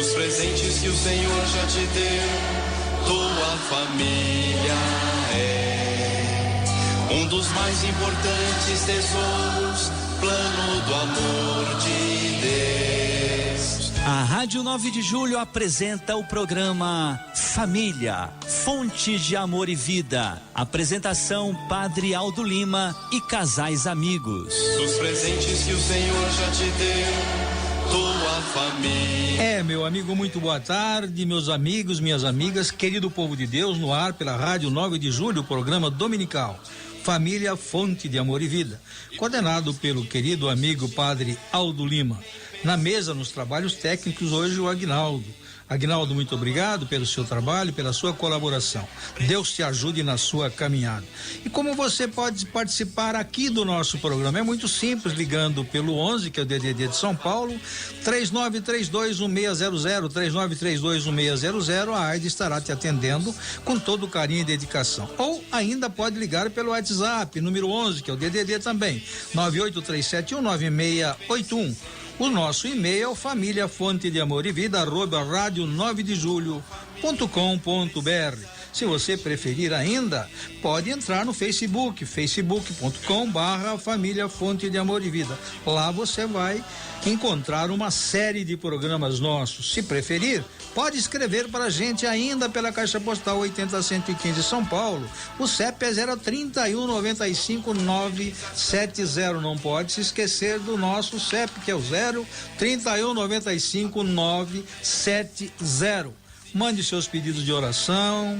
Dos presentes que o Senhor já te deu, tua família é um dos mais importantes tesouros, plano do amor de Deus. A Rádio 9 de Julho apresenta o programa Família, Fonte de Amor e Vida. Apresentação Padre Aldo Lima e casais amigos. Dos presentes que o Senhor já te deu, tua família. Meu amigo, muito boa tarde, meus amigos, minhas amigas, querido povo de Deus, no ar pela Rádio 9 de Julho, o programa dominical Família, Fonte de Amor e Vida, coordenado pelo querido amigo Padre Aldo Lima. Na mesa, nos trabalhos técnicos, hoje o Aguinaldo. Aguinaldo, muito obrigado pelo seu trabalho, pela sua colaboração. Deus te ajude na sua caminhada. E como você pode participar aqui do nosso programa? É muito simples, ligando pelo 11, que é o DDD de São Paulo, 39321600, 39321600, a AIDA estará te atendendo com todo carinho e dedicação. Ou ainda pode ligar pelo WhatsApp, número 11, que é o DDD também, 983719681. O nosso e-mail é família fonte de amor e vida @radio9dejulho.com.br. Se você preferir ainda, pode entrar no Facebook, facebook.com/família fonte de amor e vida. Lá você vai encontrar uma série de programas nossos. Se preferir, pode escrever para a gente ainda pela Caixa Postal 80115 São Paulo. O CEP é 03195-970. Não pode se esquecer do nosso CEP, que é o 03195-970. Mande seus pedidos de oração,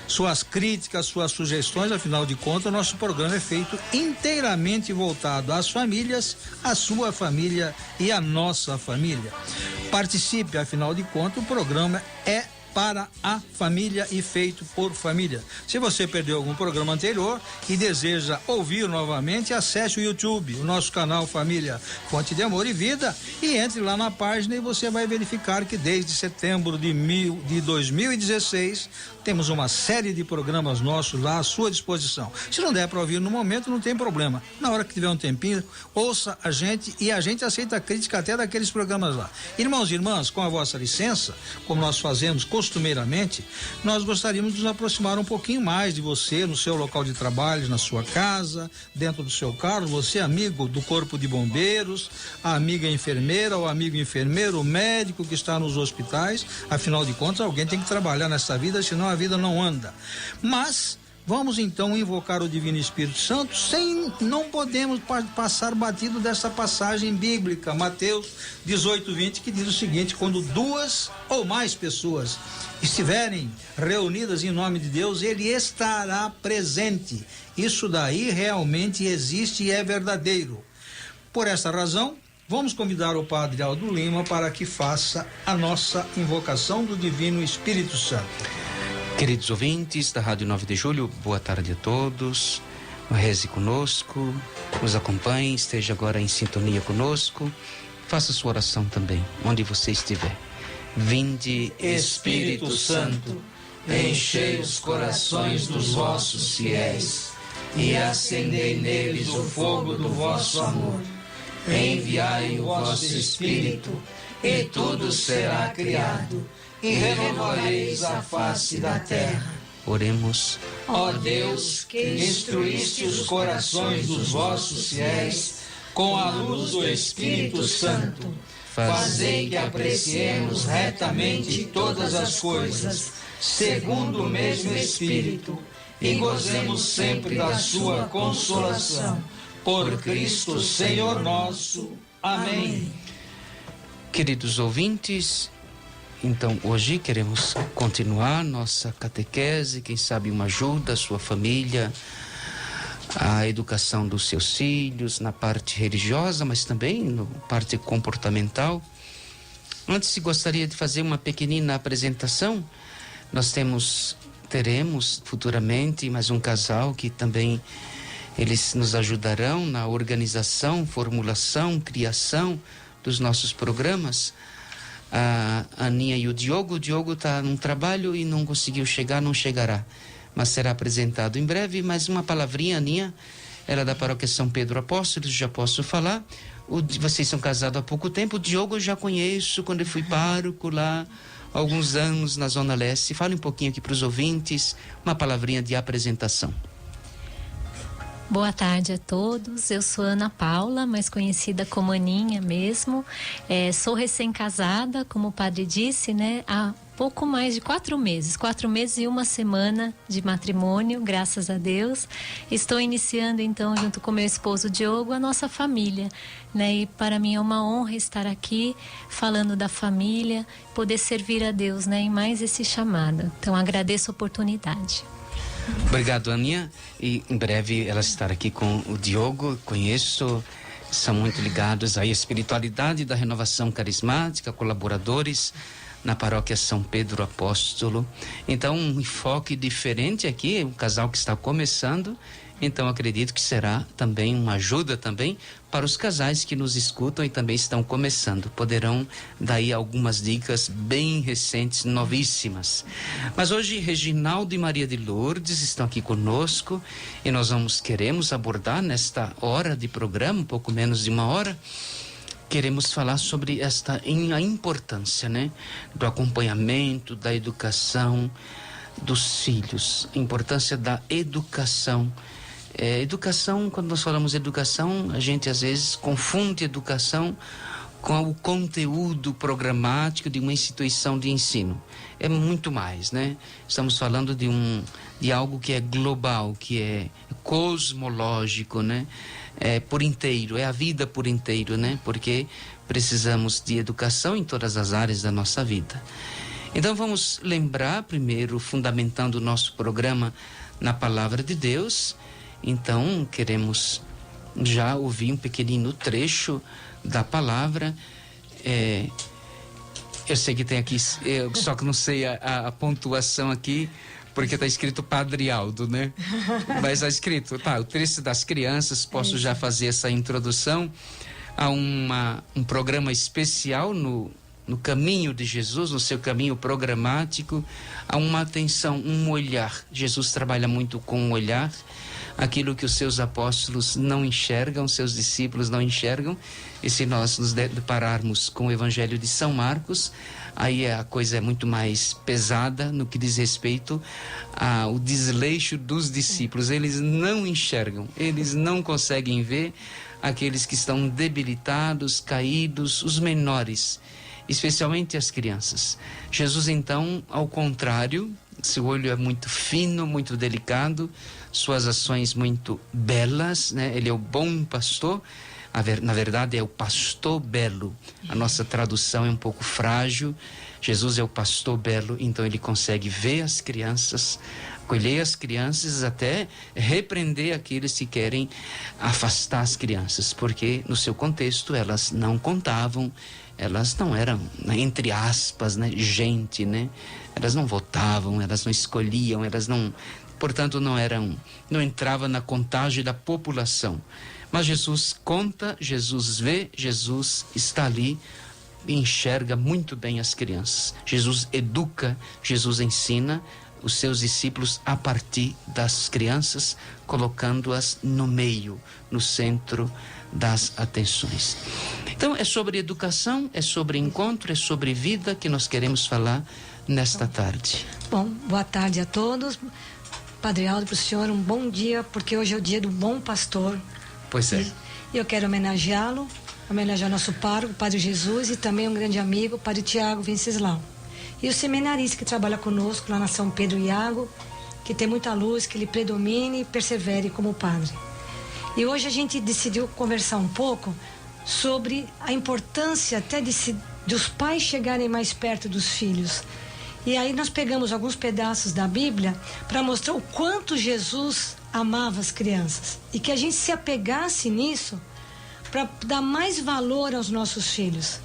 suas críticas, suas sugestões. Afinal de contas, o nosso programa é feito inteiramente voltado às famílias, à sua família e à nossa família. Participe, afinal de contas, o programa é para a família e feito por família. Se você perdeu algum programa anterior e deseja ouvir novamente, acesse o YouTube, o nosso canal Família Fonte de Amor e Vida, e entre lá na página e você vai verificar que desde setembro de 2016 temos uma série de programas nossos lá à sua disposição. Se não der para ouvir no momento, não tem problema. Na hora que tiver um tempinho, ouça a gente, e a gente aceita a crítica até daqueles programas lá. Irmãos e irmãs, com a vossa licença, como nós fazemos costumeiramente, nós gostaríamos de nos aproximar um pouquinho mais de você, no seu local de trabalho, na sua casa, dentro do seu carro, você amigo do Corpo de Bombeiros, a amiga enfermeira, o amigo enfermeiro, o médico que está nos hospitais. Afinal de contas, alguém tem que trabalhar nessa vida, senão a vida não anda. Mas vamos então invocar o Divino Espírito Santo, não podemos passar batido dessa passagem bíblica, Mateus 18:20, que diz o seguinte: quando duas ou mais pessoas estiverem reunidas em nome de Deus, Ele estará presente. Isso daí realmente existe e é verdadeiro. Por essa razão, vamos convidar o Padre Aldo Lima para que faça a nossa invocação do Divino Espírito Santo. Queridos ouvintes da Rádio 9 de Julho, boa tarde a todos. Reze conosco, nos acompanhe, esteja agora em sintonia conosco. Faça sua oração também, onde você estiver. Vinde, Espírito Santo, enchei os corações dos vossos fiéis e acendei neles o fogo do vosso amor. Enviai o vosso Espírito e tudo será criado e renovareis a face da terra. Oremos. Ó Deus, que instruíste os corações dos vossos fiéis com a luz do Espírito Santo, fazei que apreciemos retamente todas as coisas, segundo o mesmo Espírito, e gozemos sempre da sua consolação. Por Cristo Senhor nosso. Amém. Queridos ouvintes, então hoje queremos continuar nossa catequese, quem sabe uma ajuda à sua família, a educação dos seus filhos, na parte religiosa, mas também na parte comportamental. Antes, gostaria de fazer uma pequenina apresentação. Nós teremos futuramente mais um casal que também eles nos ajudarão na organização, formulação, criação dos nossos programas. A Aninha e o Diogo está num trabalho e não conseguiu chegar, não chegará, mas será apresentado em breve. Mais uma palavrinha, Aninha, ela é da paróquia São Pedro Apóstolo, já posso falar. Vocês são casados há pouco tempo. O Diogo eu já conheço quando eu fui pároco lá há alguns anos na Zona Leste. Fale um pouquinho aqui para os ouvintes, uma palavrinha de apresentação. Boa tarde a todos, eu sou Ana Paula, mais conhecida como Aninha mesmo. Sou recém-casada, como o padre disse, né? Há pouco mais de 4 meses, 4 meses e 1 semana de matrimônio, graças a Deus. Estou iniciando então, junto com meu esposo Diogo, a nossa família, né? E para mim é uma honra estar aqui falando da família, poder servir a Deus, né? Em mais esse chamado. Então agradeço a oportunidade. Obrigado, Aninha. E em breve ela estará aqui com o Diogo. Conheço, são muito ligados à espiritualidade da renovação carismática, colaboradores na paróquia São Pedro Apóstolo. Então, um enfoque diferente aqui, um casal que está começando. Então, acredito que será também uma ajuda também para os casais que nos escutam e também estão começando. Poderão daí algumas dicas bem recentes, novíssimas. Mas hoje, Reginaldo e Maria de Lourdes estão aqui conosco e nós queremos abordar nesta hora de programa, um pouco menos de 1 hora, queremos falar sobre a importância, né, do acompanhamento, da educação dos filhos, a importância da educação. Educação, quando nós falamos de educação, a gente às vezes confunde educação com o conteúdo programático de uma instituição de ensino. É muito mais, né? Estamos falando de algo que é global, que é cosmológico, né? É por inteiro, é a vida por inteiro, né? Porque precisamos de educação em todas as áreas da nossa vida. Então vamos lembrar primeiro, fundamentando o nosso programa na Palavra de Deus. Então queremos já ouvir um pequenino trecho da palavra. Eu sei que tem aqui, só que não sei a pontuação aqui, porque está escrito Padre Aldo, né? Mas está escrito, o trecho das crianças, posso já fazer essa introdução. Há um programa especial no caminho de Jesus, no seu caminho programático. Há uma atenção, um olhar. Jesus trabalha muito com o olhar, aquilo que os seus apóstolos não enxergam, seus discípulos não enxergam. E se nós nos depararmos com o Evangelho de São Marcos, aí a coisa é muito mais pesada no que diz respeito ao desleixo dos discípulos. Eles não enxergam, eles não conseguem ver aqueles que estão debilitados, caídos, os menores, especialmente as crianças. Jesus, então, ao contrário, seu olho é muito fino, muito delicado, suas ações muito belas, né? Ele é o bom pastor, na verdade é o pastor belo. A nossa tradução é um pouco frágil. Jesus é o pastor belo, então ele consegue ver as crianças, acolher as crianças, até repreender aqueles que querem afastar as crianças, porque no seu contexto elas não contavam, elas não eram, entre aspas, né, gente, né? Elas não votavam, elas não escolhiam, elas não, portanto não entrava na contagem da população. Mas Jesus conta, Jesus vê, Jesus está ali e enxerga muito bem as crianças. Jesus educa, Jesus ensina os seus discípulos a partir das crianças, colocando-as no meio, no centro das atenções. Então é sobre educação, é sobre encontro, é sobre vida que nós queremos falar nesta tarde. Bom, boa tarde a todos. Padre Aldo, para o senhor, um bom dia, porque hoje é o dia do bom pastor. Pois é. E eu quero homenageá-lo, homenagear nosso pároco, Padre Jesus, e também um grande amigo, Padre Tiago Venceslau. E o seminarista que trabalha conosco lá na São Pedro Iago, que tem muita luz, que ele predomine e persevere como padre. E hoje a gente decidiu conversar um pouco sobre a importância até dos pais chegarem mais perto dos filhos. E aí nós pegamos alguns pedaços da Bíblia para mostrar o quanto Jesus amava as crianças. E que a gente se apegasse nisso para dar mais valor aos nossos filhos.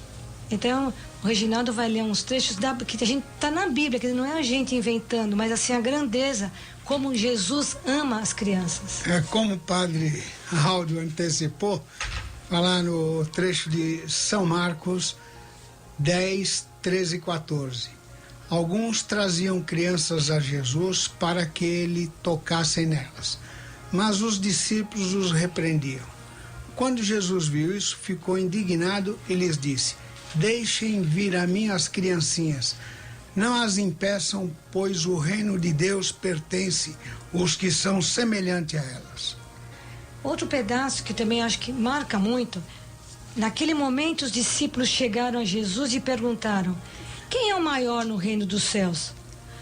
Então, o Reginaldo vai ler uns trechos que a gente está na Bíblia, que não é a gente inventando, mas assim a grandeza, como Jesus ama as crianças. É como o padre Aldo antecipou, falar no trecho de São Marcos 10, 13 e 14. Alguns traziam crianças a Jesus para que ele tocasse nelas, Mas os discípulos os repreendiam. Quando Jesus viu isso, ficou indignado e lhes disse: deixem vir a mim as criancinhas, não as impeçam, pois o reino de Deus pertence aos que são semelhantes a elas. Outro pedaço que também acho que marca muito, naquele momento os discípulos chegaram a Jesus e perguntaram: quem é o maior no reino dos céus?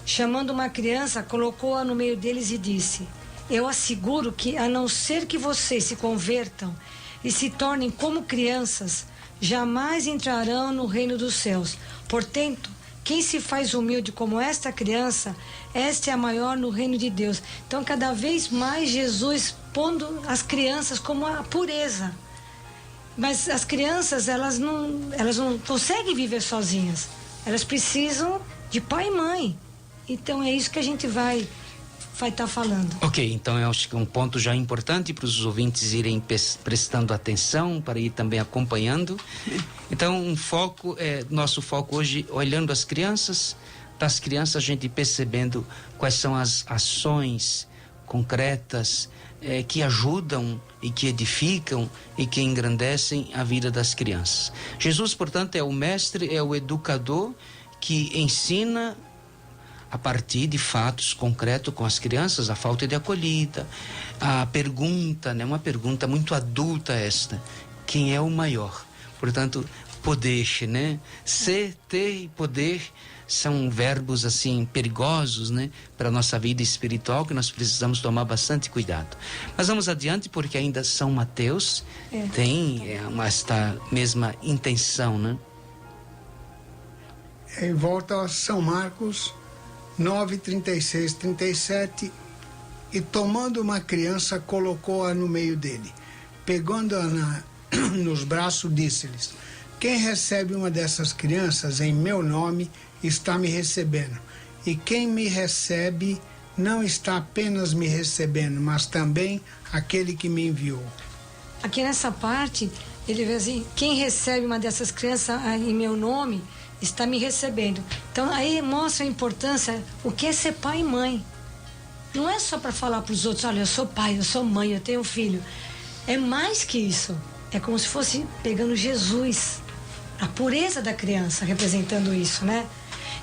Chamando uma criança, colocou-a no meio deles e disse: eu asseguro que, a não ser que vocês se convertam e se tornem como crianças, jamais entrarão no reino dos céus. Portanto, quem se faz humilde como esta criança, esta é a maior no reino de Deus. Então, cada vez mais Jesus pondo as crianças como a pureza. Mas as crianças, elas não conseguem viver sozinhas. Elas precisam de pai e mãe. Então, é isso que a gente vai estar falando. Ok, então eu acho que é um ponto já importante para os ouvintes irem prestando atenção, para ir também acompanhando. Então, nosso foco hoje, olhando as crianças, das crianças a gente percebendo quais são as ações concretas que ajudam e que edificam e que engrandecem a vida das crianças. Jesus, portanto, é o mestre, é o educador que ensina a partir de fatos concretos com as crianças, a falta de acolhida, a pergunta, né, uma pergunta muito adulta esta: quem é o maior? Portanto, poder, né? Ser, ter e poder são verbos assim perigosos, né, para a nossa vida espiritual, que nós precisamos tomar bastante cuidado. Mas vamos adiante, porque ainda São Mateus tem esta mesma intenção, né? Em volta a São Marcos 9, 36, 37, e tomando uma criança, colocou-a no meio dele. Pegando-a nos braços, disse-lhes: quem recebe uma dessas crianças em meu nome, está me recebendo. E quem me recebe, não está apenas me recebendo, mas também aquele que me enviou. Aqui nessa parte, ele vê assim: quem recebe uma dessas crianças em meu nome, está me recebendo. Então, aí mostra a importância, o que é ser pai e mãe. Não é só para falar para os outros: olha, eu sou pai, eu sou mãe, eu tenho um filho. É mais que isso. É como se fosse pegando Jesus, a pureza da criança, representando isso, né?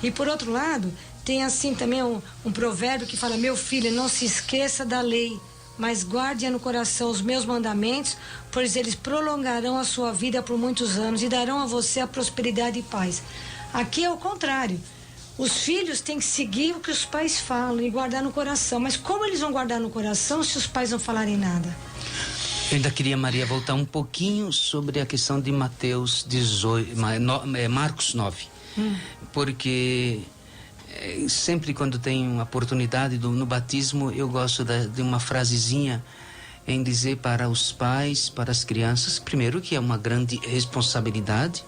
E por outro lado, tem assim também um provérbio que fala: meu filho, não se esqueça da lei, mas guarde no coração os meus mandamentos, pois eles prolongarão a sua vida por muitos anos e darão a você a prosperidade e paz. Aqui é o contrário. Os filhos têm que seguir o que os pais falam e guardar no coração. Mas como eles vão guardar no coração se os pais não falarem nada? Eu ainda queria, Maria, voltar um pouquinho sobre a questão de Mateus 18, Marcos 9. Porque sempre quando tenho oportunidade no batismo, eu gosto de uma frasezinha em dizer para os pais, para as crianças, primeiro que é uma grande responsabilidade,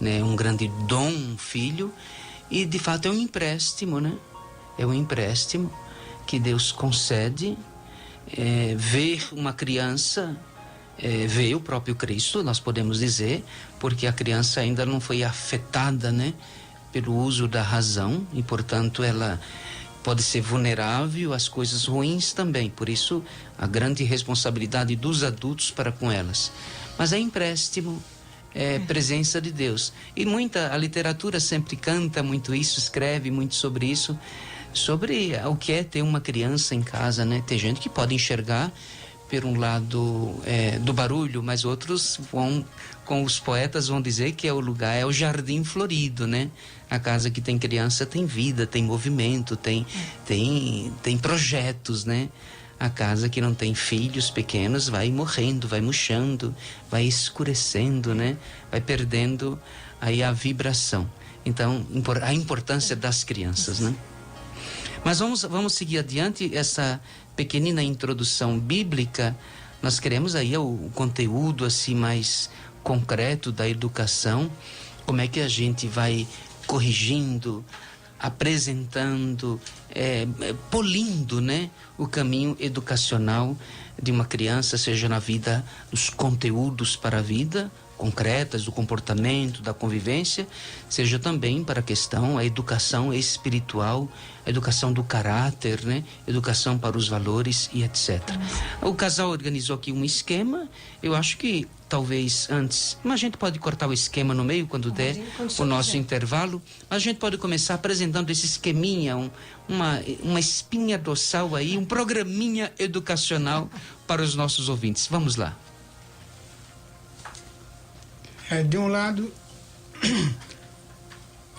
né, um grande dom, um filho, e de fato é um empréstimo, né? É um empréstimo que Deus concede. Ver uma criança, ver o próprio Cristo, nós podemos dizer, porque a criança ainda não foi afetada, né, pelo uso da razão, e portanto ela pode ser vulnerável às coisas ruins também. Por isso a grande responsabilidade dos adultos para com elas. Mas é empréstimo, é presença de Deus. E a literatura sempre canta muito isso, escreve muito sobre isso, sobre o que é ter uma criança em casa, né? Tem gente que pode enxergar por um lado do barulho, mas outros com os poetas vão dizer que é o jardim florido, né? A casa que tem criança tem vida, tem movimento, tem projetos, né? A casa que não tem filhos pequenos vai morrendo, vai murchando, vai escurecendo, né? Vai perdendo aí a vibração. Então, a importância das crianças, né? Mas vamos seguir adiante essa pequenina introdução bíblica. Nós queremos aí o conteúdo assim mais concreto da educação. Como é que a gente vai corrigindo, apresentando, polindo, né, o caminho educacional de uma criança, seja na vida, os conteúdos para a vida, concretas do comportamento, da convivência, seja também para a questão, a educação espiritual, a educação do caráter, né? Educação para os valores e etc. O casal organizou aqui um esquema, eu acho que talvez antes, mas a gente pode cortar o esquema no meio quando der o nosso intervalo, mas a gente pode começar apresentando esse esqueminha, uma espinha dorsal aí, um programinha educacional para os nossos ouvintes. Vamos lá. De um lado,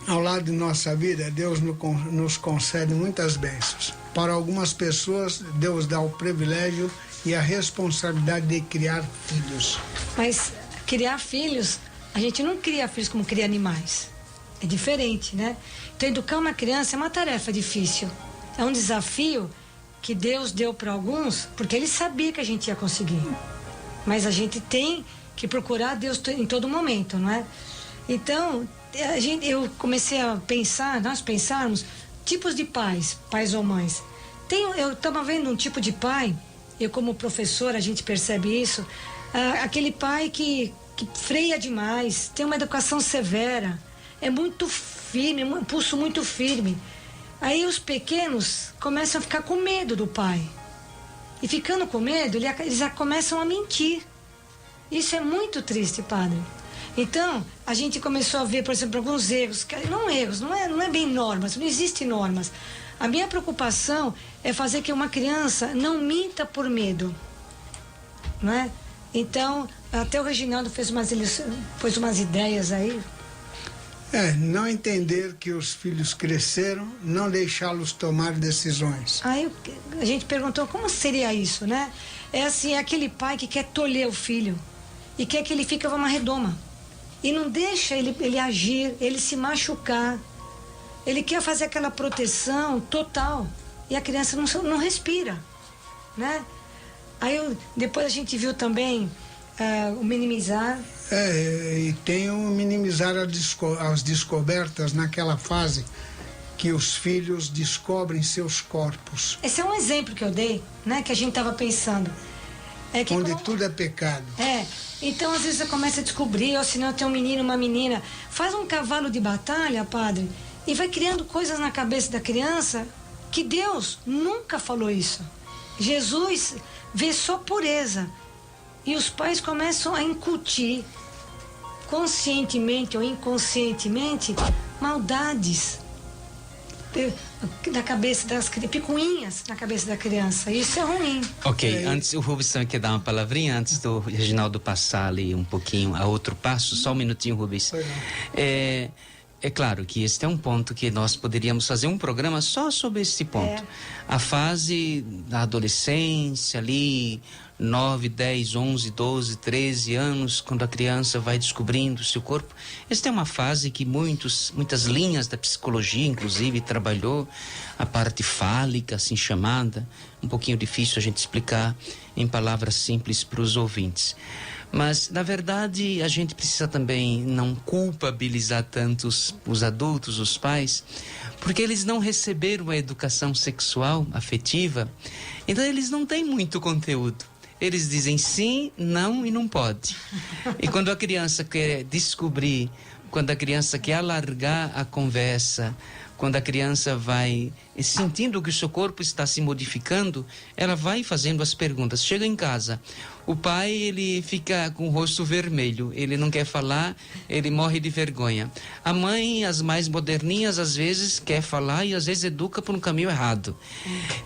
ao lado de nossa vida, Deus nos concede muitas bênçãos. Para algumas pessoas, Deus dá o privilégio e a responsabilidade de criar filhos. Mas criar filhos, a gente não cria filhos como cria animais. É diferente, né? Então, educar uma criança é uma tarefa difícil. É um desafio que Deus deu para alguns, porque Ele sabia que a gente ia conseguir. Mas a gente tem que procurar Deus em todo momento, não é? Então, eu comecei a pensar, nós pensarmos, tipos de pais ou mães. Eu estava vendo um tipo de pai, eu como professora, a gente percebe isso, aquele pai que freia demais, tem uma educação severa, é muito firme, um pulso muito firme. Aí os pequenos começam a ficar com medo do pai. E ficando com medo, eles já começam a mentir. Isso é muito triste, padre. Então, a gente começou a ver, por exemplo, alguns erros. Não é bem normas, não existem normas. A minha preocupação é fazer que uma criança não minta por medo. Não é? Então, até o Reginaldo pôs umas ideias aí. Não entender que os filhos cresceram, não deixá-los tomar decisões. Aí a gente perguntou como seria isso, né? É assim, é aquele pai que quer tolher o filho e quer que ele fique uma redoma. E não deixa ele agir, ele se machucar. Ele quer fazer aquela proteção total e a criança não respira, né? Aí depois a gente viu também o minimizar. E tem o minimizar as descobertas naquela fase que os filhos descobrem seus corpos. Esse é um exemplo que eu dei, né? Que a gente estava pensando. Onde tudo é pecado. Então às vezes você começa a descobrir, ou se não tem um menino, uma menina, faz um cavalo de batalha, padre, e vai criando coisas na cabeça da criança que Deus nunca falou isso. Jesus vê só pureza. E os pais começam a incutir, conscientemente ou inconscientemente, maldades na cabeça das crianças, picuinhas na cabeça da criança. Isso é ruim. Ok, antes o Rubens também quer dar uma palavrinha, antes do Reginaldo passar ali um pouquinho a outro passo, só um minutinho, Rubens. É claro que este é um ponto que nós poderíamos fazer um programa só sobre esse ponto. A fase da adolescência ali, 9, 10, 11, 12, 13 anos, quando a criança vai descobrindo o seu corpo. Esta é uma fase que muitas linhas da psicologia, inclusive, trabalhou a parte fálica, assim chamada. Um pouquinho difícil a gente explicar em palavras simples para os ouvintes. Mas, na verdade, a gente precisa também não culpabilizar tanto os adultos, os pais, porque eles não receberam a educação sexual, afetiva, então eles não têm muito conteúdo. Eles dizem sim, não e não pode. E quando a criança quer descobrir, quando a criança quer alargar a conversa, quando a criança vai sentindo que o seu corpo está se modificando, ela vai fazendo as perguntas. Chega em casa, o pai ele fica com o rosto vermelho, ele não quer falar, ele morre de vergonha. A mãe, as mais moderninhas, às vezes quer falar e às vezes educa por um caminho errado.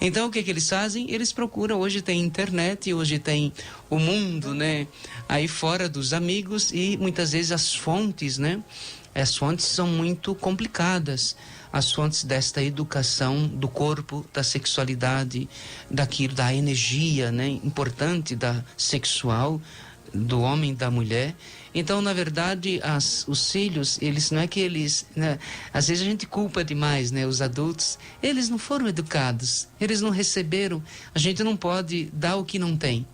Então o que eles fazem? Eles procuram, hoje tem internet, hoje tem o mundo, né? Aí fora dos amigos, e muitas vezes as fontes, né? As fontes são muito complicadas. As fontes desta educação do corpo, da sexualidade, da energia, né, importante da sexual, do homem e da mulher. Então, na verdade, os filhos, eles não é que eles, né, às vezes a gente culpa demais, né, os adultos, eles não foram educados, eles não receberam, a gente não pode dar o que não tem.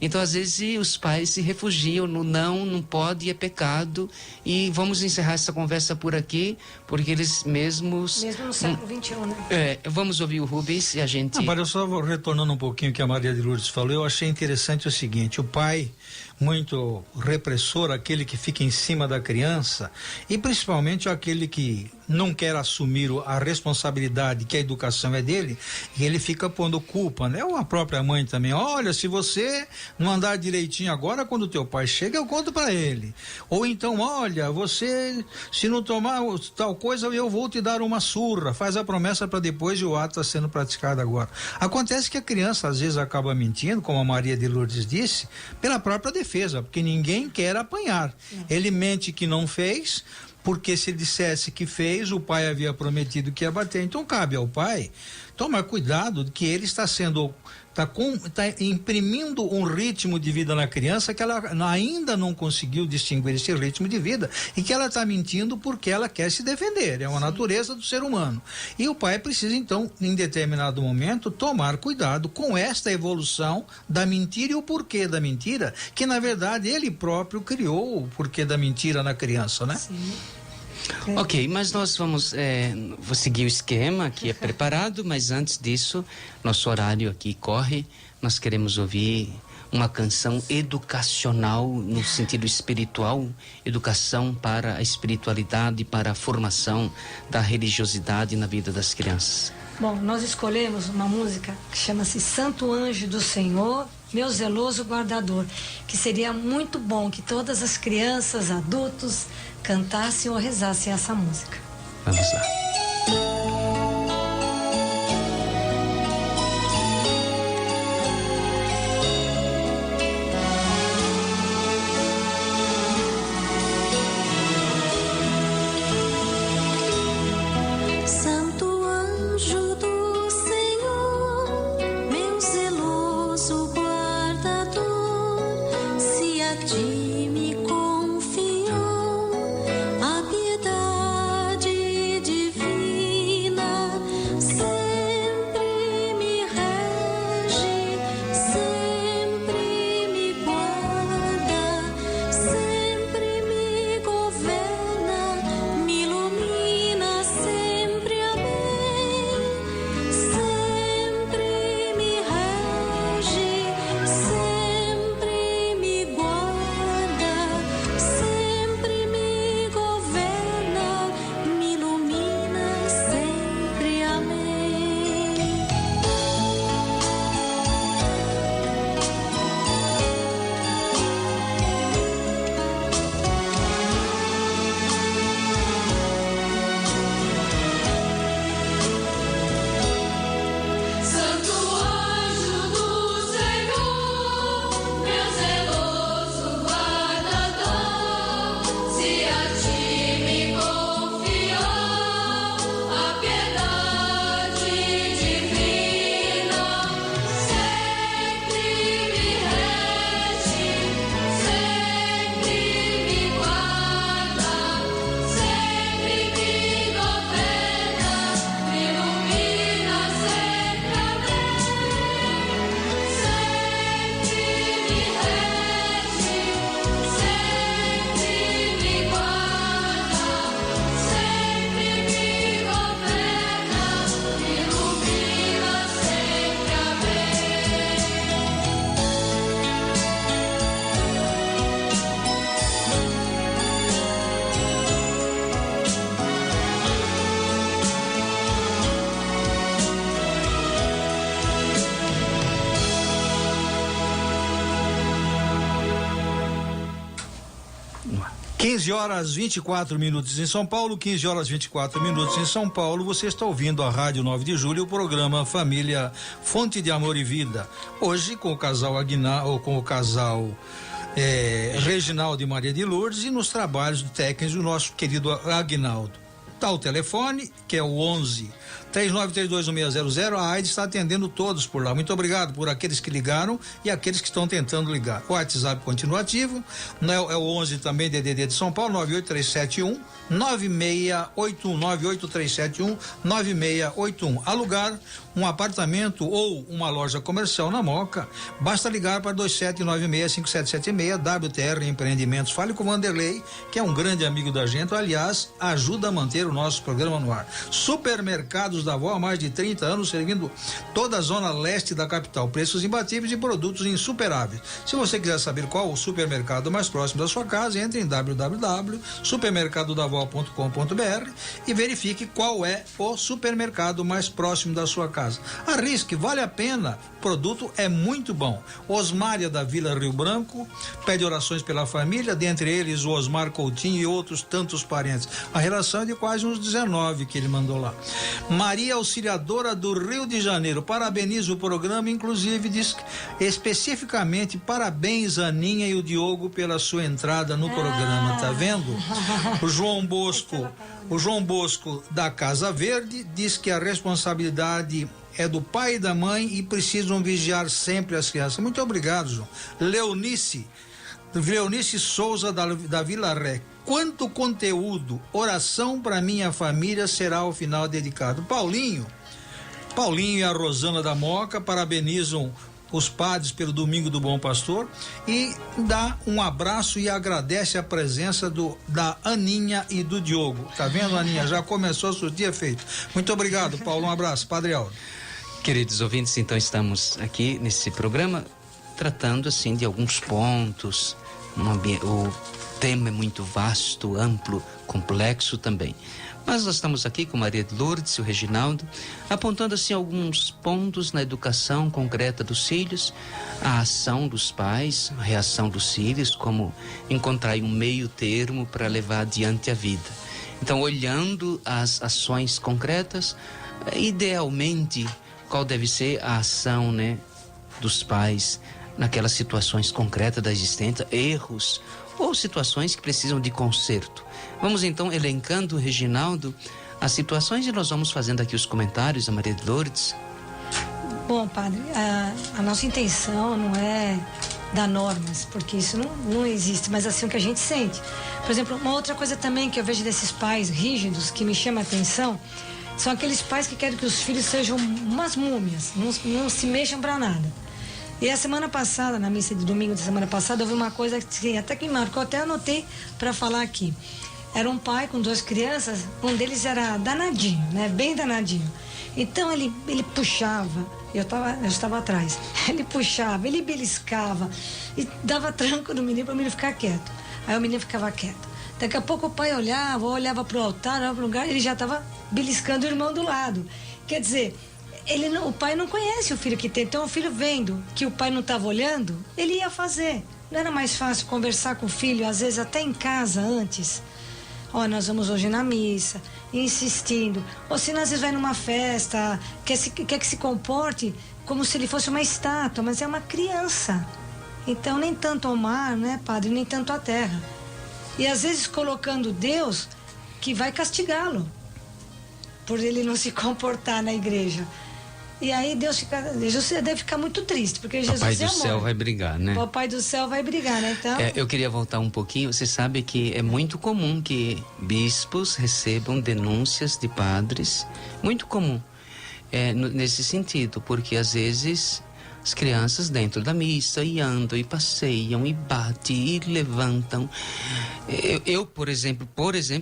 Então, às vezes, os pais se refugiam no não pode, é pecado. E vamos encerrar essa conversa por aqui, porque eles mesmos... Mesmo no século XXI, né? Vamos ouvir o Rubens e a gente... Agora, eu só vou retornando um pouquinho o que a Maria de Lourdes falou, eu achei interessante o seguinte: o pai, muito repressor, aquele que fica em cima da criança, e principalmente aquele que não quer assumir a responsabilidade que a educação é dele, e ele fica pondo culpa, né? Ou a própria mãe também: olha, se você não andar direitinho agora, quando o teu pai chega, eu conto para ele. Ou então: olha, você, se não tomar tal coisa, eu vou te dar uma surra. Faz a promessa para depois e o ato está sendo praticado agora. Acontece que a criança às vezes acaba mentindo, como a Maria de Lourdes disse, pela própria defesa, porque ninguém quer apanhar. Ele mente que não fez, porque se ele dissesse que fez, o pai havia prometido que ia bater. Então cabe ao pai tomar cuidado de que ele está imprimindo um ritmo de vida na criança que ela ainda não conseguiu distinguir esse ritmo de vida, e que ela está mentindo porque ela quer se defender. É uma natureza do ser humano. E o pai precisa, então, em determinado momento, tomar cuidado com esta evolução da mentira e o porquê da mentira, que na verdade ele próprio criou o porquê da mentira na criança, né? Sim. Ok, mas nós vamos vou seguir o esquema que é preparado, mas antes disso, nosso horário aqui corre. Nós queremos ouvir uma canção educacional no sentido espiritual, educação para a espiritualidade, para a formação da religiosidade na vida das crianças. Bom, nós escolhemos uma música que chama-se Santo Anjo do Senhor, meu zeloso guardador, que seria muito bom que todas as crianças, adultos, cantassem ou rezassem essa música. Vamos lá. Santo anjo do Senhor, meu zeloso guardador, se a ti me confiou a piedade divina, sempre me rege, sempre me guarda, sempre me governa, me ilumina sempre, amém. Sempre me rege, sempre me guarda, sempre me governa, me ilumina sempre, amém. Santo anjo do Senhor, meu zeloso guardador, se a ti me confiou a piedade divina, sempre me rege, sempre me guarda, sempre me governa, me ilumina sempre, amém. Sempre me rege, sempre me guarda, sempre me governa, me ilumina sempre, No ar. 15h24 em São Paulo, 15h24 em São Paulo. Você está ouvindo a Rádio 9 de Julho, o programa Família Fonte de Amor e Vida. Hoje com o casal Reginaldo e Maria de Lourdes, e nos trabalhos técnicos do nosso querido Aguinaldo. Tá o telefone, que é o 11 39321600. A AIDE está atendendo todos por lá. Muito obrigado por aqueles que ligaram e aqueles que estão tentando ligar. O WhatsApp continua ativo, né? É o 11 também DDD de São Paulo, 98371 9681, 98371 9681. Alugar um apartamento ou uma loja comercial na Moca, basta ligar para 27965776 WTR Empreendimentos. Fale com o Vanderlei, que é um grande amigo da gente, aliás, ajuda a manter o nosso programa no ar. Supermercados da Avó há mais de 30 anos, servindo toda a zona leste da capital. Preços imbatíveis e produtos insuperáveis. Se você quiser saber qual o supermercado mais próximo da sua casa, entre em www.supermercadodavó.com.br e verifique qual é o supermercado mais próximo da sua casa. Arrisque, vale a pena. O produto é muito bom. Osmária da Vila Rio Branco pede orações pela família, dentre eles o Osmar Coutinho e outros tantos parentes. A relação é de quase uns 19 que ele mandou lá. Maria Auxiliadora do Rio de Janeiro parabeniza o programa, inclusive diz especificamente parabéns Aninha e o Diogo pela sua entrada no programa, tá vendo? O João Bosco da Casa Verde diz que a responsabilidade é do pai e da mãe e precisam vigiar sempre as crianças. Muito obrigado, João. Leonice Souza da Vila Ré. Quanto conteúdo, oração para minha família será ao final dedicado. Paulinho e a Rosana da Moca parabenizam os padres pelo Domingo do Bom Pastor e dá um abraço e agradece a presença da Aninha e do Diogo. Tá vendo, Aninha? Já começou o dia feito. Muito obrigado, Paulo. Um abraço. Padre Aldo. Queridos ouvintes, então estamos aqui nesse programa tratando assim de alguns pontos. O tema é muito vasto, amplo, complexo também. Mas nós estamos aqui com Maria de Lourdes e o Reginaldo, apontando assim alguns pontos na educação concreta dos filhos, a ação dos pais, a reação dos filhos, como encontrar um meio termo para levar adiante a vida. Então, olhando as ações concretas, idealmente, qual deve ser a ação, né, dos pais naquelas situações concretas da existência, erros ou situações que precisam de conserto. Vamos então elencando, Reginaldo, as situações e nós vamos fazendo aqui os comentários, a Maria de Lourdes. Bom, padre, a nossa intenção não é dar normas, porque isso não existe, mas assim o que a gente sente. Por exemplo, uma outra coisa também que eu vejo desses pais rígidos, que me chama a atenção, são aqueles pais que querem que os filhos sejam umas múmias, não se mexam para nada. E a semana passada, na missa de domingo da semana passada, houve uma coisa que até que me marcou, até anotei para falar aqui. Era um pai com 2 crianças, um deles era danadinho, né? Bem danadinho. Então ele puxava, eu estava atrás, ele puxava, ele beliscava e dava tranco no menino para o menino ficar quieto. Aí o menino ficava quieto. Daqui a pouco o pai olhava para o altar, olhava para o lugar, ele já estava beliscando o irmão do lado. Quer dizer, o pai não conhece o filho que tem, então o filho vendo que o pai não estava olhando, ele ia fazer. Não era mais fácil conversar com o filho, às vezes até em casa antes? Nós vamos hoje na missa, insistindo. Ou se às vezes vai numa festa, quer que se comporte como se ele fosse uma estátua, mas é uma criança. Então nem tanto ao mar, né, padre, nem tanto à terra. E às vezes colocando Deus que vai castigá-lo por ele não se comportar na igreja. E aí Jesus deve ficar muito triste, porque Jesus Papai é amor. do céu vai brigar, né? Papai do céu vai brigar, né? Então... eu queria voltar um pouquinho. Você sabe que é muito comum que bispos recebam denúncias de padres. Muito comum nesse sentido, porque às vezes as crianças dentro da missa e andam e passeiam e batem e levantam. Eu, por exemplo,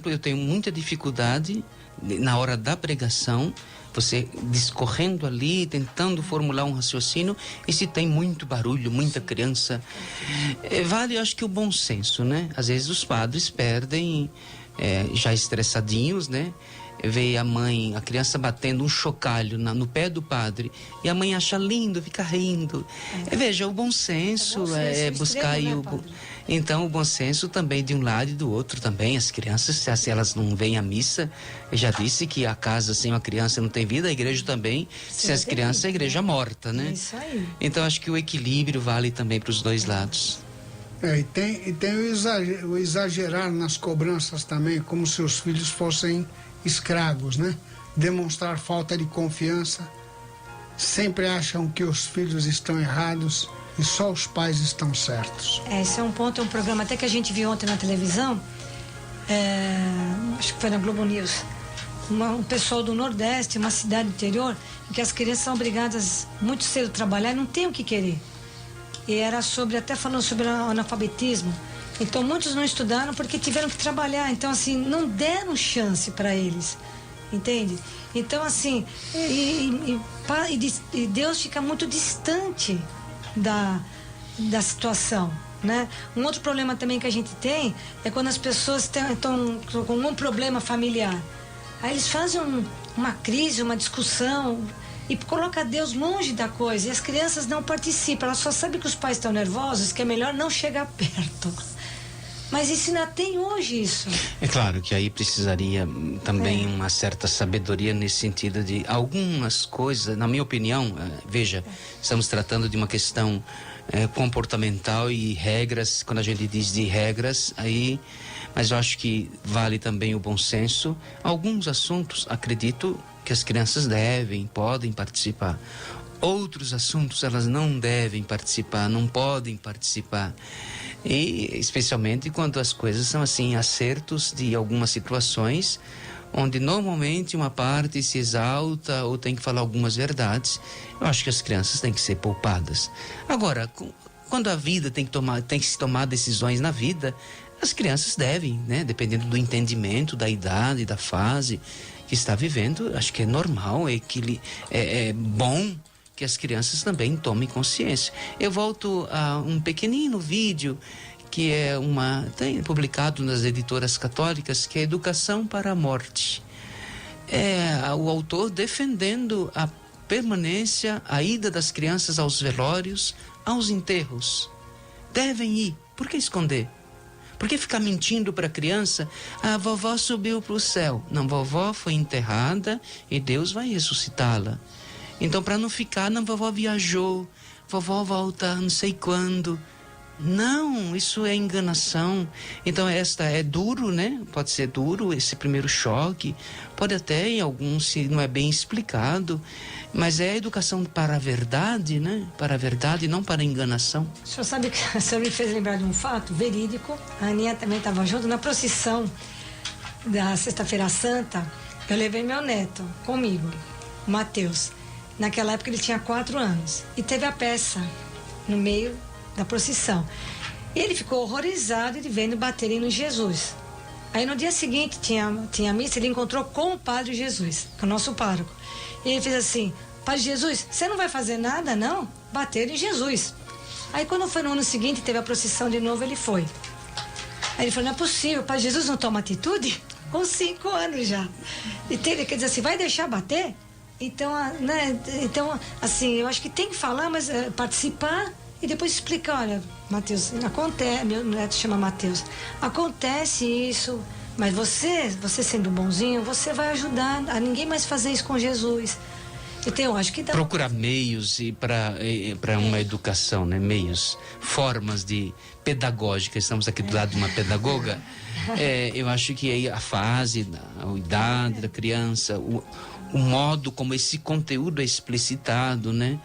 eu tenho muita dificuldade na hora da pregação, você discorrendo ali, tentando formular um raciocínio, e se tem muito barulho, muita criança, vale, eu acho que o bom senso, né? Às vezes os padres perdem, já estressadinhos, né? Vê a criança batendo um chocalho no pé do padre, e a mãe acha lindo, fica rindo. Veja, o bom senso é buscar aí Então, o bom senso também de um lado e do outro também. As crianças, se elas não vêm à missa, eu já disse que a casa sem uma criança não tem vida, a igreja também. Se as crianças, a igreja morta, né? Isso aí. Então, acho que o equilíbrio vale também para os dois lados. E tem o exagerar nas cobranças também, como se os filhos fossem escravos, né? Demonstrar falta de confiança. Sempre acham que os filhos estão errados e só os pais estão certos. Esse é um ponto, é um programa até que a gente viu ontem na televisão, acho que foi na Globo News, um pessoal do Nordeste, uma cidade interior, em que as crianças são obrigadas muito cedo a trabalhar e não tem o que querer. E era até falando sobre o analfabetismo. Então muitos não estudaram porque tiveram que trabalhar, então assim, não deram chance para eles, entende? Então assim, e Deus fica muito distante da situação, né? Um outro problema também que a gente tem é quando as pessoas estão com um problema familiar. Aí eles fazem uma crise, uma discussão e coloca Deus longe da coisa. E as crianças não participam, elas só sabem que os pais estão nervosos, que é melhor não chegar perto. Mas isso ainda tem hoje isso. É claro que aí precisaria também uma certa sabedoria nesse sentido de algumas coisas, na minha opinião, veja, estamos tratando de uma questão comportamental e regras, quando a gente diz de regras, aí, mas eu acho que vale também o bom senso. Alguns assuntos, acredito que as crianças podem participar. Outros assuntos elas não devem participar, não podem participar. E especialmente quando as coisas são assim, acertos de algumas situações onde normalmente uma parte se exalta ou tem que falar algumas verdades. Eu acho que as crianças têm que ser poupadas. Agora, quando a vida tem que se tomar decisões na vida, as crianças devem, né? Dependendo do entendimento, da idade, da fase que está vivendo, acho que é normal, é bom que as crianças também tomem consciência. Eu volto a um pequenino vídeo que tem publicado nas editoras católicas, que é Educação para a Morte. O autor defendendo a permanência, a ida das crianças aos velórios, aos enterros. Devem ir. Por que esconder? Por que ficar mentindo para a criança? A vovó subiu para o céu. Não, vovó foi enterrada e Deus vai ressuscitá-la. Então, para não ficar, não, vovó viajou, vovó volta não sei quando. Não, isso é enganação. Então, esta é duro, né? Pode ser duro esse primeiro choque. Pode até, em alguns, se não é bem explicado. Mas é a educação para a verdade, né? Para a verdade, não para a enganação. O senhor sabe que o senhor me fez lembrar de um fato verídico. A Aninha também estava junto. Na procissão da Sexta-feira Santa, eu levei meu neto comigo, o Mateus. Naquela época ele tinha 4 anos. E teve a peça no meio da procissão. E ele ficou horrorizado de vendo baterem no Jesus. Aí no dia seguinte tinha missa, ele encontrou com o Padre Jesus, que é o nosso pároco. E ele fez assim: Padre Jesus, você não vai fazer nada, não? Bateram em Jesus. Aí quando foi no ano seguinte, teve a procissão de novo, ele foi. Aí ele falou: não é possível, o Padre Jesus não toma atitude? Com 5 anos já. E quer dizer assim, vai deixar bater? Então, né? Então, assim, eu acho que tem que falar, mas participar e depois explicar. Olha, Mateus, acontece, meu neto chama Mateus, acontece isso, mas você sendo bonzinho, você vai ajudar a ninguém mais fazer isso com Jesus. Então, eu acho que dá. Procurar meios para uma educação, né? Meios, formas de pedagógica. Estamos aqui do lado de uma pedagoga. Eu acho que aí a fase, a idade da criança, o modo como esse conteúdo é explicitado, né?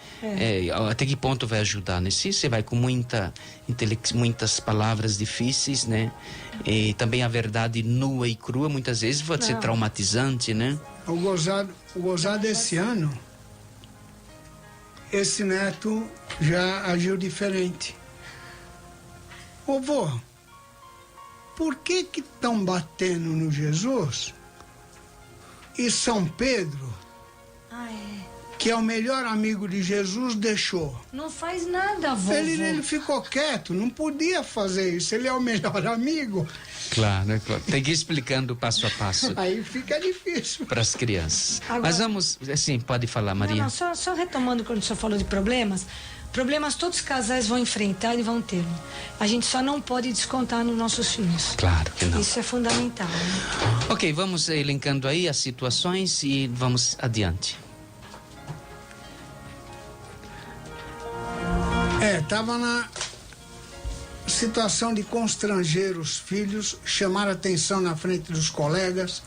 Até que ponto vai ajudar, né? Se você vai com muitas palavras difíceis, né? E também a verdade nua e crua, muitas vezes pode ser traumatizante, né? O gozar desse ano, esse neto já agiu diferente. Ô vô, por que estão batendo no Jesus? E São Pedro, que é o melhor amigo de Jesus, deixou. Não faz nada, vovô. Ele ficou quieto, não podia fazer isso. Ele é o melhor amigo. Claro, né? Tem que ir explicando passo a passo. Aí fica difícil. Para as crianças. Agora, mas vamos, assim, pode falar, Maria. Não, só retomando quando o senhor falou de problemas. Problemas todos os casais vão enfrentar e vão ter. A gente só não pode descontar nos nossos filhos. Claro que não. Isso é fundamental. Né? Ok, vamos elencando aí as situações e vamos adiante. Estava na situação de constranger os filhos, chamar a atenção na frente dos colegas,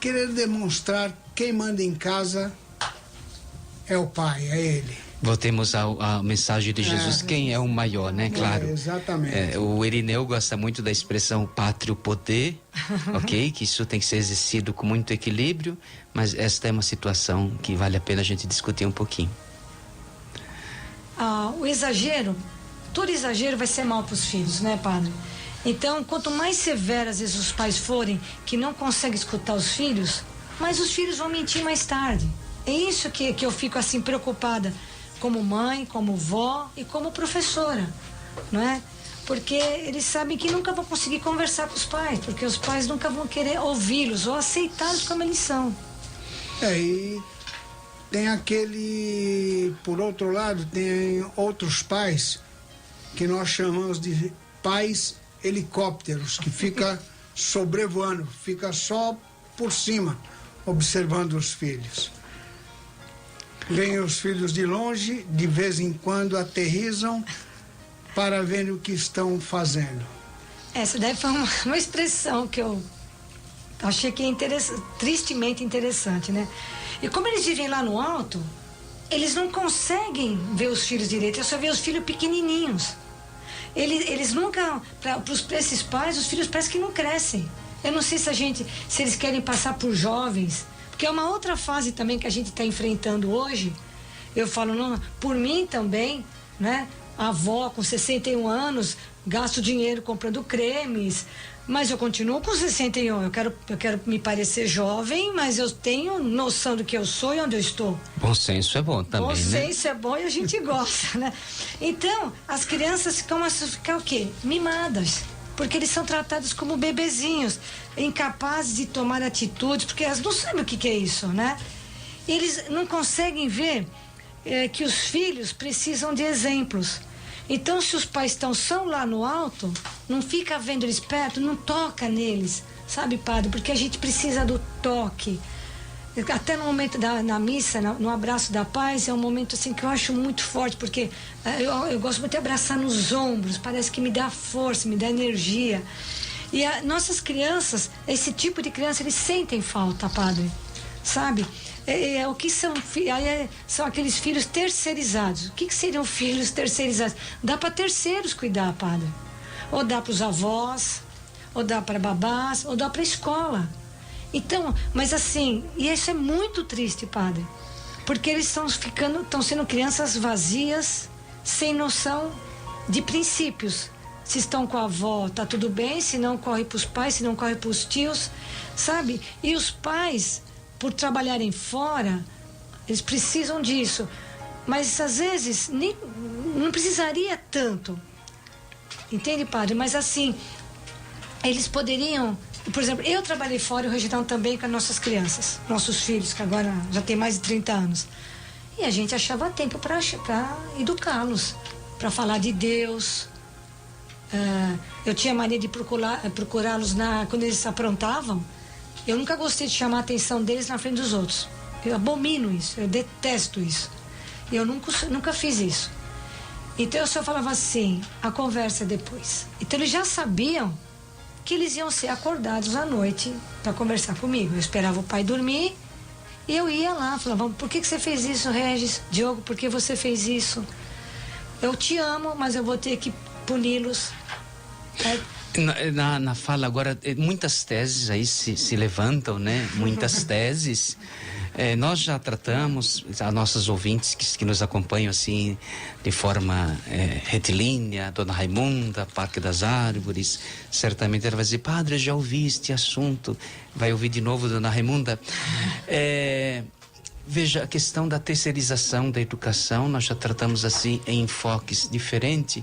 querer demonstrar quem manda em casa é o pai, é ele. Voltemos à mensagem de Jesus, quem é o maior, né? Claro. Exatamente. O Irineu gosta muito da expressão pátrio poder, ok? Que isso tem que ser exercido com muito equilíbrio, mas esta é uma situação que vale a pena a gente discutir um pouquinho. O exagero, todo exagero vai ser mal para os filhos, né, padre? Então, quanto mais severos às vezes os pais forem, que não conseguem escutar os filhos, mais os filhos vão mentir mais tarde. É isso que eu fico assim preocupada, como mãe, como vó e como professora, não é? Porque eles sabem que nunca vão conseguir conversar com os pais, porque os pais nunca vão querer ouvi-los ou aceitá-los como eles são. E tem aquele, por outro lado, tem outros pais que nós chamamos de pais helicópteros, que fica sobrevoando, fica só por cima, observando os filhos. Vêm os filhos de longe, de vez em quando aterrissam para ver o que estão fazendo. Essa daí foi uma expressão que eu achei que é tristemente interessante, né? E como eles vivem lá no alto, eles não conseguem ver os filhos direito, eu só vejo os filhos pequenininhos. Eles nunca, para esses pais, os filhos parece que não crescem. Eu não sei se eles querem passar por jovens, porque é uma outra fase também que a gente está enfrentando hoje. Eu falo, não, por mim também, né? A avó com 61 anos, gasto dinheiro comprando cremes, mas eu continuo com 61. Eu quero me parecer jovem, mas eu tenho noção do que eu sou e onde eu estou. Bom senso é bom também, Bom senso é bom e a gente gosta, né? Então, as crianças começam a ficar o quê? Mimadas. Porque eles são tratados como bebezinhos, incapazes de tomar atitudes, porque elas não sabem o que é isso, né? Eles não conseguem ver que os filhos precisam de exemplos. Então, se os pais são lá no alto, não fica vendo eles perto, não toca neles, sabe, padre? Porque a gente precisa do toque. Até no momento na missa, no abraço da paz, é um momento assim que eu acho muito forte, porque eu gosto muito de abraçar nos ombros, parece que me dá força, me dá energia. E nossas crianças, esse tipo de criança, eles sentem falta, padre, sabe? O que são aqueles filhos terceirizados. O que seriam filhos terceirizados? Dá para terceiros cuidar, padre. Ou dá para os avós, ou dá para babás, ou dá para a escola. Então, mas assim, e isso é muito triste, padre, porque eles estão sendo crianças vazias, sem noção de princípios. Se estão com a avó, tá tudo bem, se não corre para os pais, se não corre para os tios, sabe? E os pais, por trabalharem fora, eles precisam disso, mas às vezes não precisaria tanto, entende, padre? Mas assim, eles poderiam. Por exemplo, eu trabalhei fora e o Reginaldo também com as nossas crianças, nossos filhos, que agora já tem mais de 30 anos. E a gente achava tempo para educá-los, para falar de Deus. Eu tinha mania de procurá-los quando eles se aprontavam. Eu nunca gostei de chamar a atenção deles na frente dos outros. Eu abomino isso, eu detesto isso. Eu nunca fiz isso. Então eu só falava assim, a conversa é depois. Então eles já sabiam que eles iam ser acordados à noite para conversar comigo. Eu esperava o pai dormir e eu ia lá, falava, por que você fez isso, Regis? Diogo, por que você fez isso? Eu te amo, mas eu vou ter que puni-los. Na fala agora, muitas teses aí se levantam, né? Muitas teses. Nós já tratamos, as nossas ouvintes que nos acompanham assim de forma retilínea, Dona Raimunda, Parque das Árvores, certamente ela vai dizer, padre, já ouvi este assunto, vai ouvir de novo, Dona Raimunda. Veja, a questão da terceirização da educação, nós já tratamos assim em enfoques diferentes.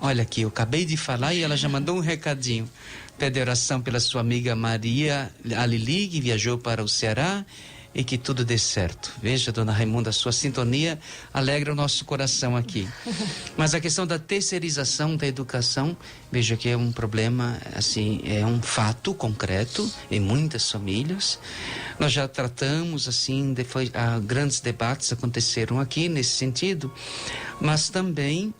Olha aqui, eu acabei de falar e ela já mandou um recadinho. Pede oração pela sua amiga Maria Alili, que viajou para o Ceará, e que tudo dê certo. Veja, Dona Raimunda, a sua sintonia alegra o nosso coração aqui. Mas a questão da terceirização da educação, veja que é um problema, assim, é um fato concreto em muitas famílias. Nós já tratamos, assim, depois, grandes debates aconteceram aqui nesse sentido, mas também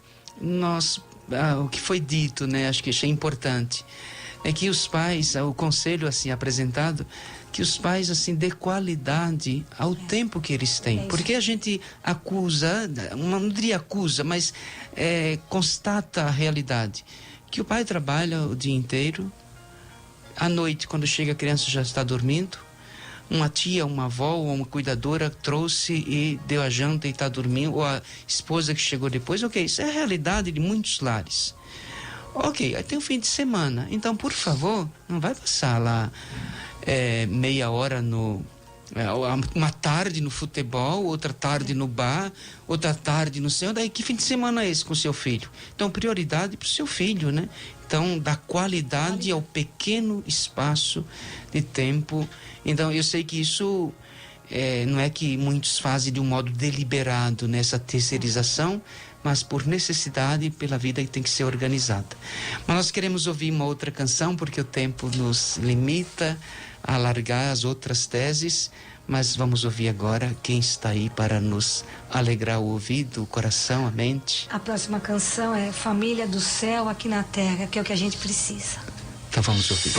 o que foi dito, né, acho que isso é importante, é que os pais, o conselho assim apresentado, que os pais assim dê qualidade ao tempo que eles têm, porque a gente acusa, não diria acusa, mas constata a realidade, que o pai trabalha o dia inteiro, à noite quando chega a criança já está dormindo, uma tia, uma avó ou uma cuidadora trouxe e deu a janta e está dormindo, ou a esposa que chegou depois. Ok, isso é a realidade de muitos lares. Ok, aí tem o fim de semana, então por favor, não vai passar lá meia hora uma tarde no futebol, outra tarde no bar, outra tarde no céu. Daí que fim de semana é esse com seu filho? Então prioridade para o seu filho, né? Então dá qualidade ao pequeno espaço de tempo. Então eu sei que isso não é que muitos fazem de um modo deliberado nessa terceirização, mas por necessidade e pela vida que tem que ser organizada. Mas nós queremos ouvir uma outra canção, porque o tempo nos limita a alargar as outras teses, mas vamos ouvir agora quem está aí para nos alegrar o ouvido, o coração, a mente. A próxima canção é Família do Céu aqui na Terra, que é o que a gente precisa. Então vamos ouvir.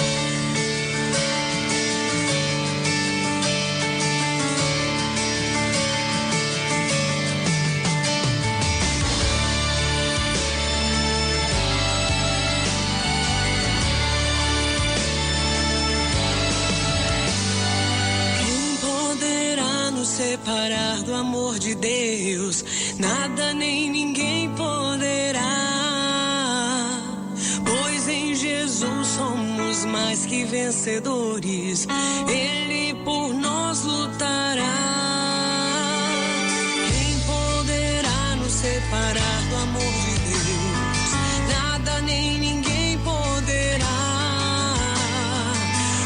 Separar do amor de Deus, nada nem ninguém poderá, pois em Jesus somos mais que vencedores, Ele por nós lutará. Quem poderá nos separar do amor de Deus? Nada nem ninguém poderá,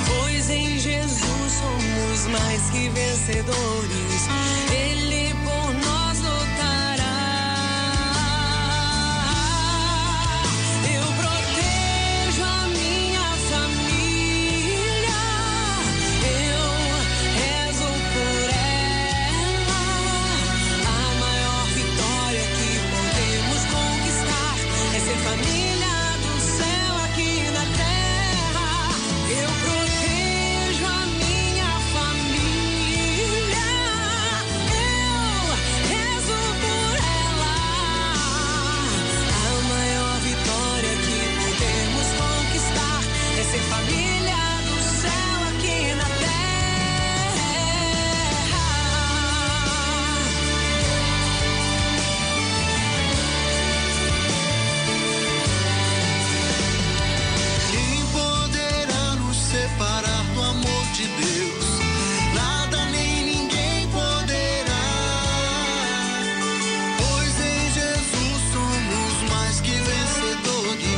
pois em Jesus somos mais que vencedores, Ele por nós lutará. Eu protejo a minha família, eu rezo por ela. A maior vitória que podemos conquistar é ser família do céu aqui na terra. Eu protejo a minha família, família do céu aqui na terra. Quem poderá nos separar do amor de Deus? Nada nem ninguém poderá, pois em Jesus somos mais que vencedores.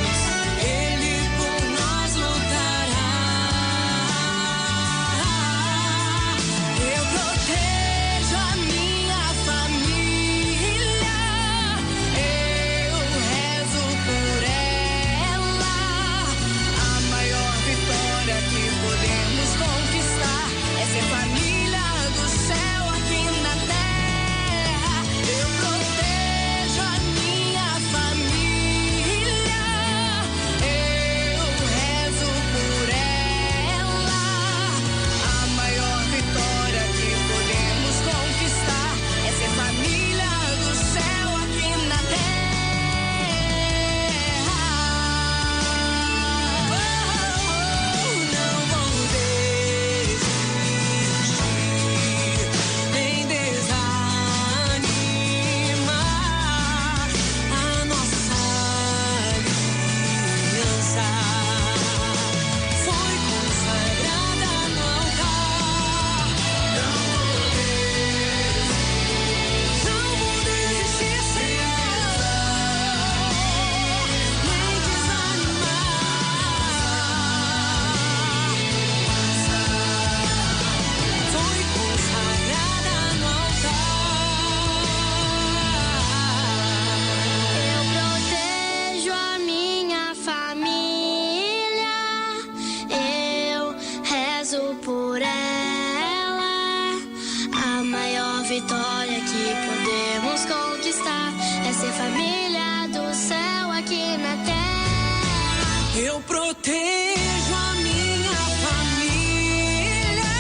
Vitória que podemos conquistar é ser família do céu aqui na terra. Eu protejo a minha família,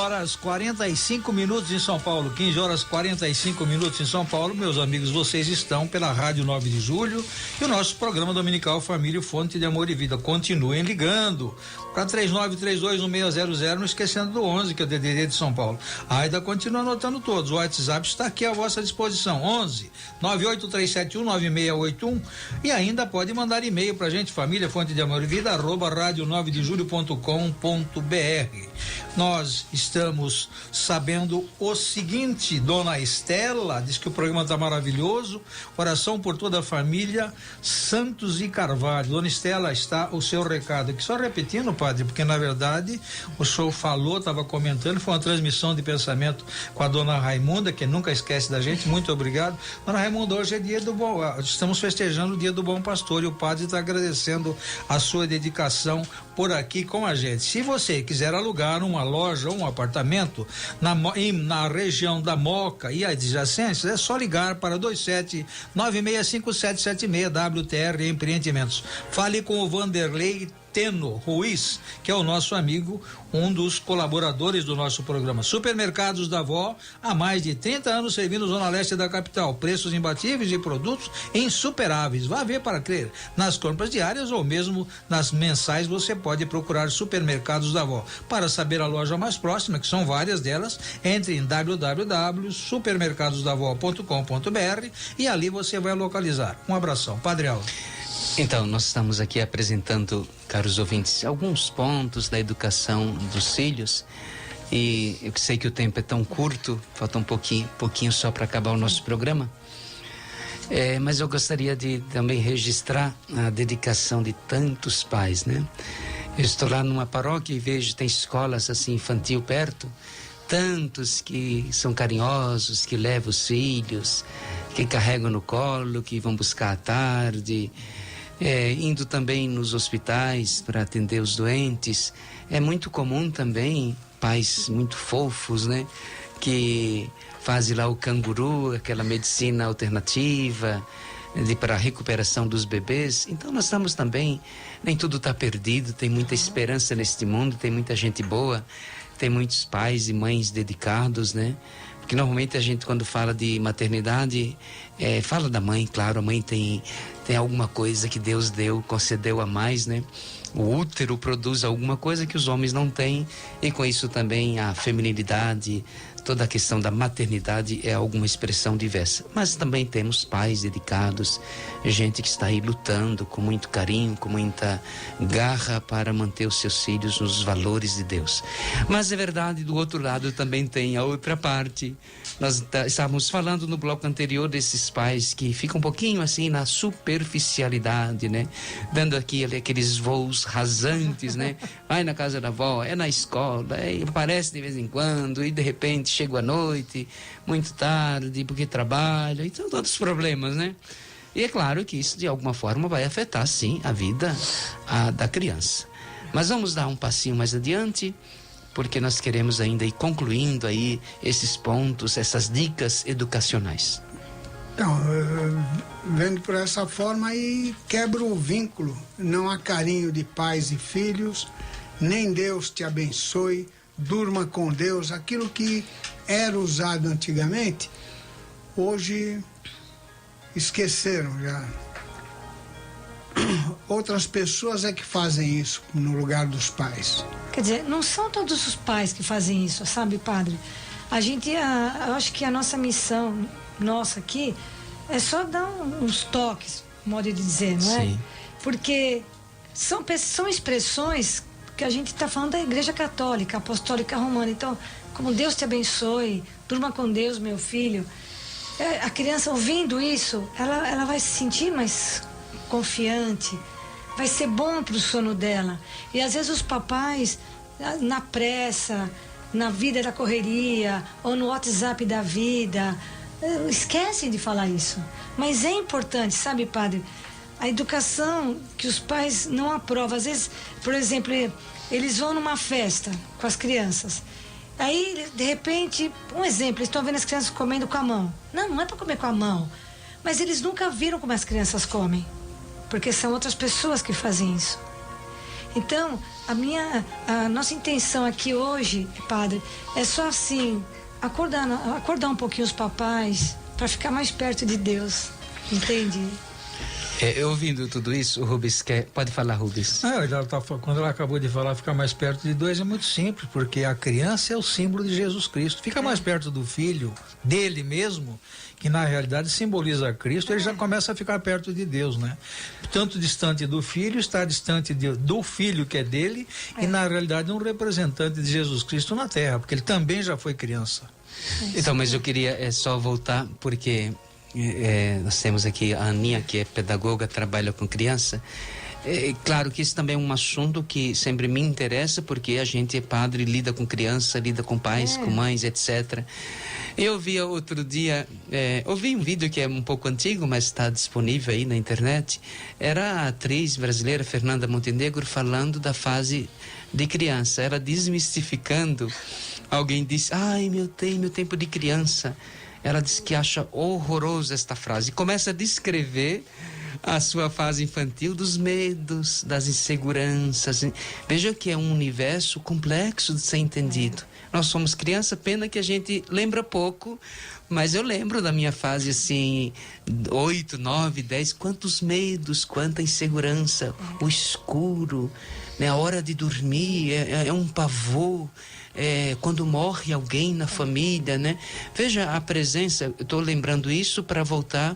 horas 45 minutos em São Paulo. 15 horas 45 minutos em São Paulo. Meus amigos, vocês estão pela Rádio 9 de Julho e o nosso programa dominical Família, Fonte de Amor e Vida. Continuem ligando para 39321600, não esquecendo do 11, que é o DDD de São Paulo. A Aida continua anotando todos. O WhatsApp está aqui à vossa disposição. 11 983719681 e ainda pode mandar e-mail pra gente, família, fonte de amor e vida, @radio9dejulho.com.br. Nós estamos sabendo o seguinte, dona Estela diz que o programa está maravilhoso, oração por toda a família Santos e Carvalho. Dona Estela, está o seu recado aqui, só repetindo, padre, porque na verdade o senhor falou, estava comentando, foi uma transmissão de pensamento com a dona Raimunda, que nunca esquece da gente. Muito obrigado, dona Raimunda. Hoje é dia do bom, estamos festejando o dia do bom pastor e o padre está agradecendo a sua dedicação por aqui com a gente. Se você quiser alugar uma loja ou um apartamento na região da Moca e adjacências, é só ligar para 27965776 WTR Empreendimentos. Fale com o Vanderlei Teno Ruiz, que é o nosso amigo, um dos colaboradores do nosso programa. Supermercados da Avó, há mais de 30 anos servindo Zona Leste da capital. Preços imbatíveis de produtos insuperáveis. Vá ver para crer. Nas compras diárias ou mesmo nas mensais, você pode procurar Supermercados da Avó. Para saber a loja mais próxima, que são várias delas, entre em www.supermercadosdavó.com.br e ali você vai localizar. Um abração. Padre Aldo. Então, nós estamos aqui apresentando, caros ouvintes, alguns pontos da educação dos filhos, e eu sei que o tempo é tão curto, falta um pouquinho só para acabar o nosso programa, mas eu gostaria de também registrar a dedicação de tantos pais, né? Eu estou lá numa paróquia e vejo, tem escolas assim infantil perto, tantos que são carinhosos, que levam os filhos, que carregam no colo, que vão buscar à tarde, indo também nos hospitais para atender os doentes. É muito comum também pais muito fofos, né? Que fazem lá o canguru, aquela medicina alternativa para a recuperação dos bebês. Então nós estamos também, nem tudo está perdido, tem muita esperança neste mundo, tem muita gente boa, tem muitos pais e mães dedicados, né? Porque normalmente a gente, quando fala de maternidade, fala da mãe, claro, a mãe tem alguma coisa que Deus concedeu a mais, né? O útero produz alguma coisa que os homens não têm, e com isso também a feminilidade, toda a questão da maternidade é alguma expressão diversa. Mas também temos pais dedicados, gente que está aí lutando com muito carinho, com muita garra para manter os seus filhos nos valores de Deus. Mas é verdade, do outro lado também tem a outra parte. Nós estávamos falando no bloco anterior desses pais que ficam um pouquinho assim na superficialidade, né? Dando aqueles voos rasantes, né? Vai na casa da avó, na escola, aparece de vez em quando e de repente chega à noite, muito tarde, porque trabalha, então todos os problemas, né? E é claro que isso de alguma forma vai afetar sim a vida da criança. Mas vamos dar um passinho mais adiante, porque nós queremos ainda ir concluindo aí esses pontos, essas dicas educacionais. Então, vendo por essa forma aí, quebra o vínculo, não há carinho de pais e filhos, nem Deus te abençoe, durma com Deus, aquilo que era usado antigamente, hoje esqueceram já. Outras pessoas é que fazem isso no lugar dos pais. Quer dizer, não são todos os pais que fazem isso, sabe, padre? Eu acho que a nossa missão, nossa aqui, é só dar uns toques, modo de dizer, não é? Sim. Porque são expressões que a gente está falando da Igreja Católica, Apostólica Romana. Então, como Deus te abençoe, durma com Deus, meu filho. A criança ouvindo isso, ela vai se sentir mais confiante, vai ser bom para o sono dela. E às vezes os papais, na pressa, na vida da correria, ou no WhatsApp da vida, esquecem de falar isso. Mas é importante, sabe, padre? A educação que os pais não aprovam. Às vezes, por exemplo, eles vão numa festa com as crianças. Aí, de repente, um exemplo, eles estão vendo as crianças comendo com a mão. Não é para comer com a mão. Mas eles nunca viram como as crianças comem. Porque são outras pessoas que fazem isso. Então, a nossa intenção aqui hoje, padre, é só assim, acordar um pouquinho os papais para ficar mais perto de Deus, entende? Ouvindo tudo isso, o Rubens pode falar, Rubens. Quando ela acabou de falar, ficar mais perto de Deus é muito simples, porque a criança é o símbolo de Jesus Cristo. Fica mais perto do filho, dele mesmo, que na realidade simboliza Cristo, ele já começa a ficar perto de Deus, né? Tanto distante do filho, está distante do filho que é dele, e na realidade um representante de Jesus Cristo na terra, porque ele também já foi criança. Então, mas eu queria só voltar, porque nós temos aqui a Aninha, que é pedagoga, trabalha com criança. Claro que isso também é um assunto que sempre me interessa, porque a gente é padre, lida com criança, lida com pais, com mães, etc. Eu vi outro dia, ouvi um vídeo que é um pouco antigo, mas está disponível aí na internet. Era a atriz brasileira Fernanda Montenegro falando da fase de criança. Ela desmistificando. Alguém disse, meu tempo de criança. Ela disse que acha horrorosa esta frase. E começa a descrever a sua fase infantil, dos medos, das inseguranças. Veja que é um universo complexo de ser entendido. Nós somos criança, pena que a gente lembra pouco, mas eu lembro da minha fase assim, 8, 9, 10, quantos medos, quanta insegurança, o escuro, né? A hora de dormir é um pavor. Quando morre alguém na família, né? Veja a presença, eu estou lembrando isso para voltar,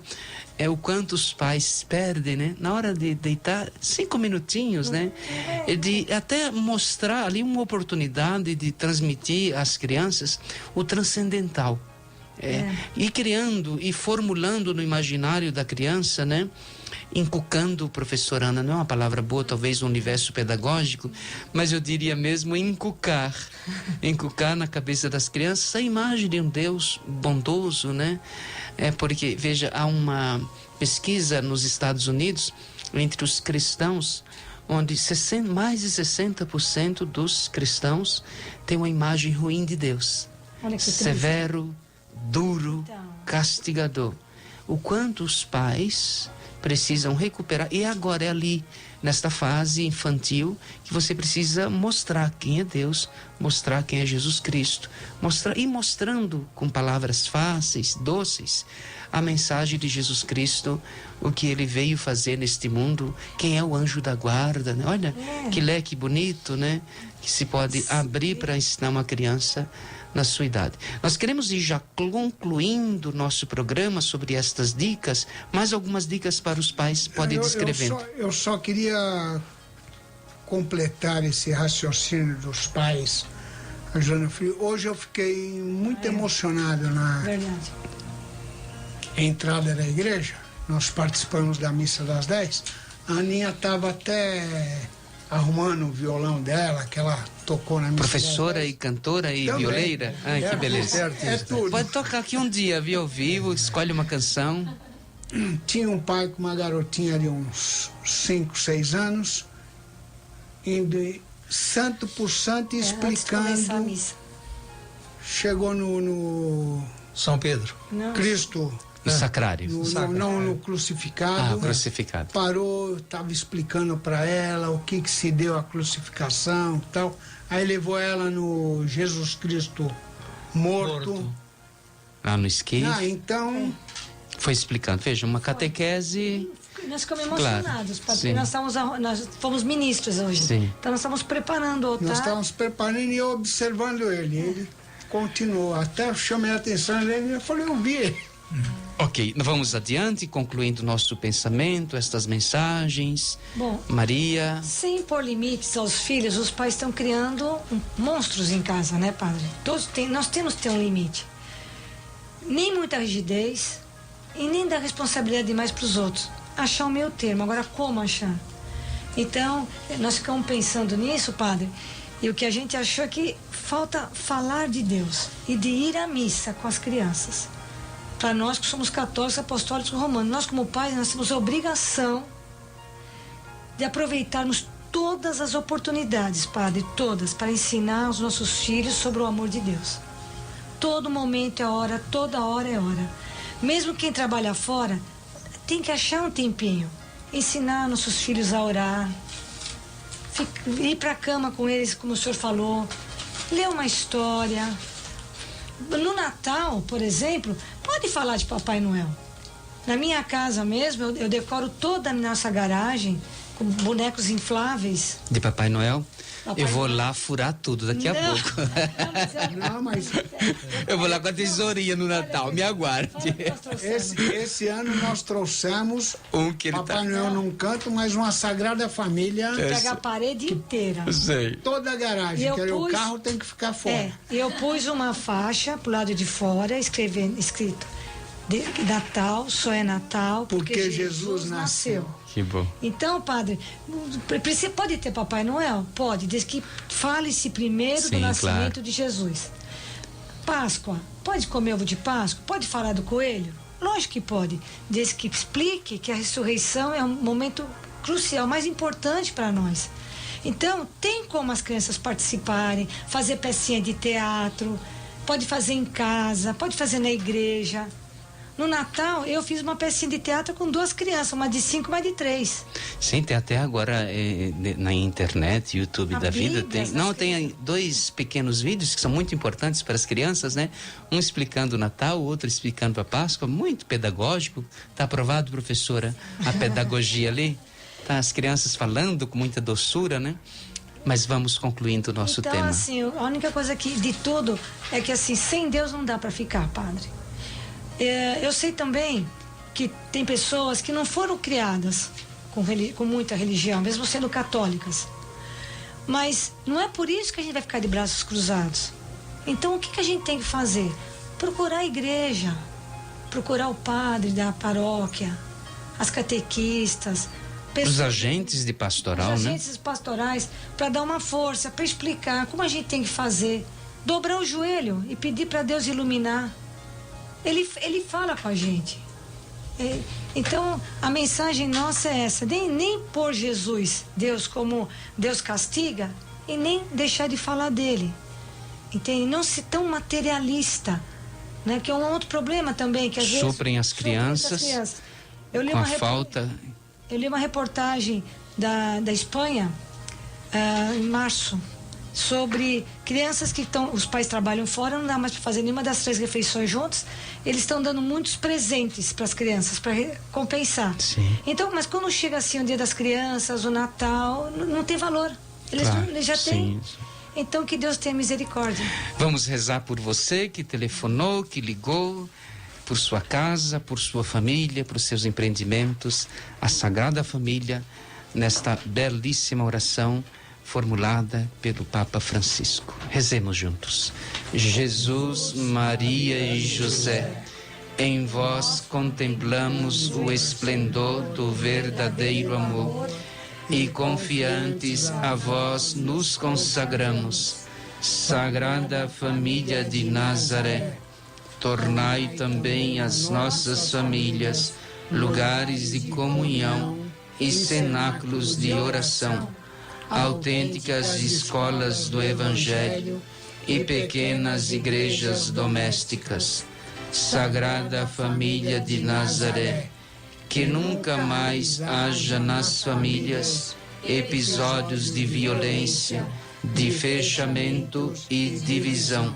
o quanto os pais perdem, né? Na hora de deitar, 5 minutinhos, né? De até mostrar ali uma oportunidade de transmitir às crianças o transcendental. E criando e formulando no imaginário da criança, né? Inculcando, professora Ana, não é uma palavra boa, talvez no universo pedagógico, mas eu diria mesmo inculcar na cabeça das crianças a imagem de um Deus bondoso, né? Porque, veja, há uma pesquisa nos Estados Unidos entre os cristãos, onde mais de 60% dos cristãos têm uma imagem ruim de Deus. Severo, duro, castigador. O quanto os pais precisam recuperar, e agora é ali, nesta fase infantil, que você precisa mostrar quem é Deus, mostrar quem é Jesus Cristo, mostrando com palavras fáceis, doces, a mensagem de Jesus Cristo, o que ele veio fazer neste mundo, quem é o anjo da guarda, né? Olha, que leque bonito, né? Que se pode abrir para ensinar uma criança na sua idade. Nós queremos ir já concluindo nosso programa sobre estas dicas, mais algumas dicas para os pais, pode ir descrevendo. Eu só queria completar esse raciocínio dos pais, Joana Frio. Hoje eu fiquei muito emocionado na entrada da igreja. Nós participamos da missa das 10. A Aninha estava até arrumando o violão dela, que ela tocou na missa. Professora e cantora e também, violeira? Que beleza. Tudo. Pode tocar aqui um dia, viu, ao vivo, escolhe uma canção. Tinha um pai com uma garotinha de uns 5, 6 anos, indo santo por santo explicando. A missa. Chegou no São Pedro. Cristo. No sacrário. No crucificado. Crucificado. Parou, estava explicando para ela o que se deu a crucificação e tal. Aí levou ela no Jesus Cristo morto. Lá no esquife. Então... Foi explicando. Veja, uma catequese... Nós ficamos emocionados, porque nós fomos ministros hoje. Sim. Então nós estamos preparando o altar. Nós estávamos preparando e observando ele. Ele continuou. Até eu chamei a atenção dele e eu falei, eu vi ele. Ok, vamos adiante, concluindo nosso pensamento, estas mensagens. Bom, Maria. Sem pôr limites aos filhos, os pais estão criando monstros em casa, né, padre? Nós temos que ter um limite. Nem muita rigidez e nem dar responsabilidade demais para os outros. Achar o meio termo. Agora, como achar? Então, nós ficamos pensando nisso, padre, e o que a gente achou é que falta falar de Deus e de ir à missa com as crianças. Para nós que somos católicos, apostólicos, romanos, nós como pais, nós temos a obrigação de aproveitarmos todas as oportunidades, padre, todas, para ensinar aos nossos filhos sobre o amor de Deus. Todo momento é hora, toda hora é hora. Mesmo quem trabalha fora, tem que achar um tempinho, ensinar nossos filhos a orar, ir para a cama com eles, como o senhor falou, ler uma história. No Natal, por exemplo, pode falar de Papai Noel. Na minha casa mesmo, eu decoro toda a nossa garagem com bonecos infláveis. De Papai Noel? Papai eu vou Noel. lá furar tudo daqui a pouco. Não, mas Eu vou lá com a tesourinha no Natal, me aguarde. esse ano nós trouxemos Que ele Papai Noel num canto, mas uma Sagrada Família. Pega a parede inteira. Sei. Toda a garagem, E eu que aí o pus- carro tem que ficar fora. E eu pus uma faixa pro lado de fora, escrito Natal, só é Natal, porque Jesus nasceu. Que bom. Então, padre, você pode ter Papai Noel? Pode, desde que fale-se primeiro do Sim, nascimento claro. de Jesus. Páscoa, pode comer ovo de Páscoa? Pode falar do coelho? Lógico que pode, desde que explique que a ressurreição é um momento crucial, mais importante para nós. Então, tem como as crianças participarem, fazer pecinha de teatro, pode fazer em casa, pode fazer na igreja. No Natal, eu fiz uma pecinha de teatro com 2 crianças, uma de 5 e uma de 3. Sim, tem até agora na internet, YouTube A da vida, Bíblia, tem. Não, tem 2 pequenos vídeos que são muito importantes para as crianças, né? Um explicando o Natal, o outro explicando a Páscoa, muito pedagógico. Tá aprovado, professora, a pedagogia ali? Tá as crianças falando com muita doçura, né? Mas vamos concluindo o nosso então, tema. assim, a única coisa que de tudo é que assim, sem Deus não dá para ficar, padre. Eu sei também que tem pessoas que não foram criadas com muita religião, mesmo sendo católicas. Mas não é por isso que a gente vai ficar de braços cruzados. Então, o que a gente tem que fazer? Procurar a igreja, procurar o padre da paróquia, as catequistas, Os agentes de pastoral, os né? agentes pastorais, para dar uma força, para explicar como a gente tem que fazer. Dobrar o joelho e pedir para Deus iluminar. Ele fala com a gente. Então, a mensagem nossa é essa. Nem pôr Jesus, Deus, como Deus castiga, e nem deixar de falar dele. Entende? Não ser tão materialista, né? Que é um outro problema também. Que às vezes Suprem as crianças Eu li com a uma falta... Eu li uma reportagem da Espanha, em março, sobre crianças que os pais trabalham fora, não dá mais para fazer nenhuma das 3 refeições juntos, eles estão dando muitos presentes para as crianças, para compensar. Sim. Então, mas quando chega assim o Dia das Crianças, o Natal, não tem valor. Eles já têm. Então, que Deus tenha misericórdia. Vamos rezar por você que telefonou, que ligou, por sua casa, por sua família, por seus empreendimentos, a Sagrada Família, nesta belíssima oração formulada pelo Papa Francisco. Rezemos juntos. Jesus, Maria e José, em vós contemplamos o esplendor do verdadeiro amor e confiantes a vós nos consagramos. Sagrada Família de Nazaré, tornai também as nossas famílias lugares de comunhão e cenáculos de oração, autênticas escolas do Evangelho e pequenas igrejas domésticas. Sagrada Família de Nazaré, que nunca mais haja nas famílias episódios de violência, de fechamento e divisão.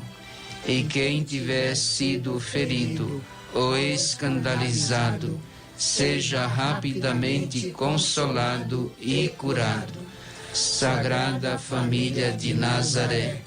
E quem tiver sido ferido ou escandalizado, seja rapidamente consolado e curado. Sagrada Família de Nazaré,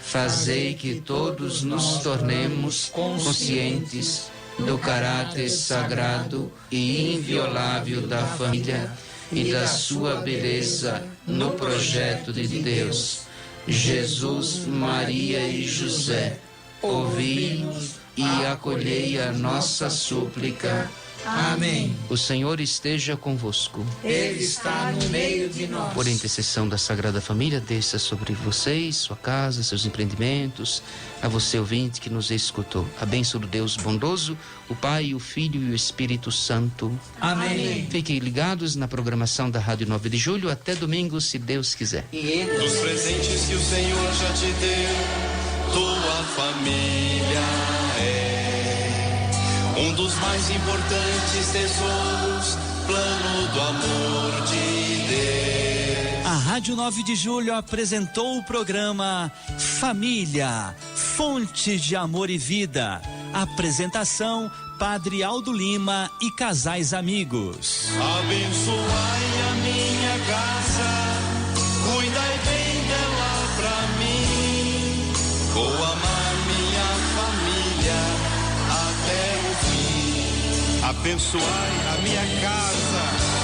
fazei que todos nos tornemos conscientes do caráter sagrado e inviolável da família e da sua beleza no projeto de Deus. Jesus, Maria e José, ouvi-nos e acolhei a nossa súplica. Amém. O Senhor esteja convosco. Ele está no meio de nós. Por intercessão da Sagrada Família, desça sobre vocês, sua casa, seus empreendimentos, a você ouvinte que nos escutou. A bênção do Deus bondoso, o Pai, o Filho e o Espírito Santo. Amém. Fiquem ligados na programação da Rádio 9 de Julho. Até domingo, se Deus quiser. Dos presentes que o Senhor já te deu, tua família é um dos mais importantes tesouros, plano do amor de Deus. A Rádio 9 de Julho apresentou o programa Família, Fonte de Amor e Vida. Apresentação, Padre Aldo Lima e casais amigos. Abençoai a minha casa, cuidai bem dela pra mim. Vou amar minha família até o fim. Abençoai a minha casa,